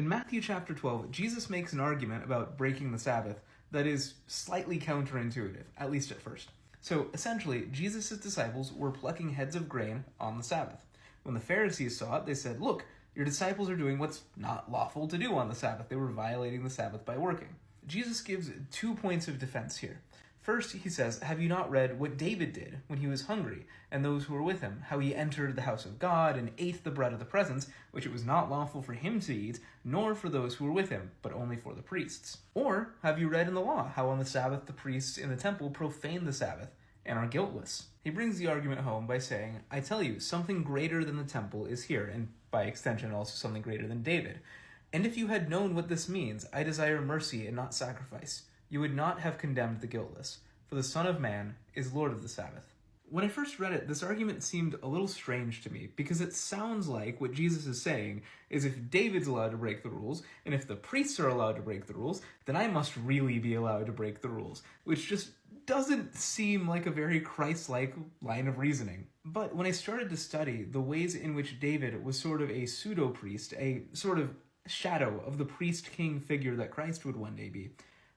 In Matthew chapter 12, Jesus makes an argument about breaking the Sabbath that is slightly counterintuitive, at least at first. So essentially, Jesus' disciples were plucking heads of grain on the Sabbath. When the Pharisees saw it, they said, "Look, your disciples are doing what's not lawful to do on the Sabbath." They were violating the Sabbath by working. Jesus gives 2 points of defense here. First, he says, "Have you not read what David did when he was hungry, and those who were with him, how he entered the house of God and ate the bread of the presence, which it was not lawful for him to eat, nor for those who were with him, but only for the priests? Or have you read in the law how on the Sabbath the priests in the temple profane the Sabbath and are guiltless?" He brings the argument home by saying, "I tell you, something greater than the temple is here, and by extension also something greater than David. And if you had known what this means, 'I desire mercy and not sacrifice,' you would not have condemned the guiltless, for the Son of Man is Lord of the Sabbath." When I first read it, this argument seemed a little strange to me, because it sounds like what Jesus is saying is if David's allowed to break the rules, and if the priests are allowed to break the rules, then I must really be allowed to break the rules, which just doesn't seem like a very Christ-like line of reasoning. But when I started to study the ways in which David was sort of a pseudo-priest, a sort of shadow of the priest-king figure that Christ would one day be,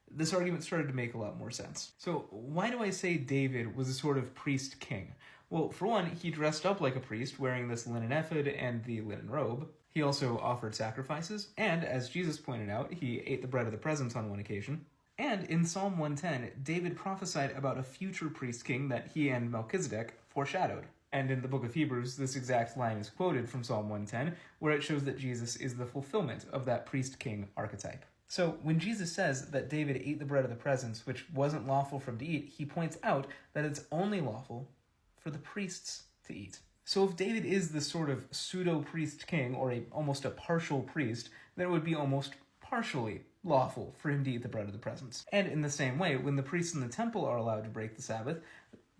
this argument started to make a lot more sense. So why do I say David was a sort of priest-king? Well, for one, he dressed up like a priest, wearing this linen ephod and the linen robe. He also offered sacrifices, and as Jesus pointed out, he ate the bread of the presence on one occasion. And in Psalm 110, David prophesied about a future priest-king that he and Melchizedek foreshadowed. And in the book of Hebrews, this exact line is quoted from Psalm 110, where it shows that Jesus is the fulfillment of that priest-king archetype. So when Jesus says that David ate the bread of the presence, which wasn't lawful for him to eat, he points out that it's only lawful for the priests to eat. So if David is this sort of pseudo-priest king, or almost a partial priest, then it would be almost partially lawful for him to eat the bread of the presence. And in the same way, when the priests in the temple are allowed to break the Sabbath,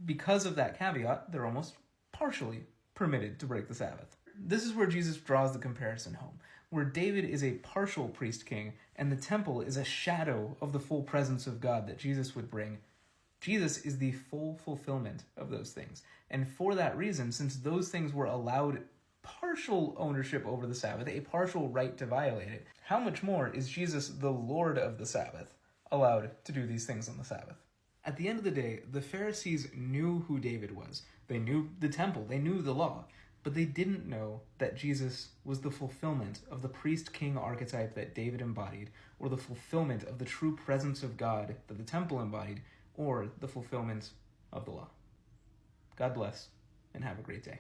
because of that caveat, they're almost partially permitted to break the Sabbath. This is where Jesus draws the comparison home, where David is a partial priest-king, and the temple is a shadow of the full presence of God that Jesus would bring. Jesus is the full fulfillment of those things. And for that reason, since those things were allowed partial ownership over the Sabbath, a partial right to violate it, how much more is Jesus, the Lord of the Sabbath, allowed to do these things on the Sabbath? At the end of the day, the Pharisees knew who David was. They knew the temple, they knew the law, but they didn't know that Jesus was the fulfillment of the priest-king archetype that David embodied, or the fulfillment of the true presence of God that the temple embodied, or the fulfillment of the law. God bless, and have a great day.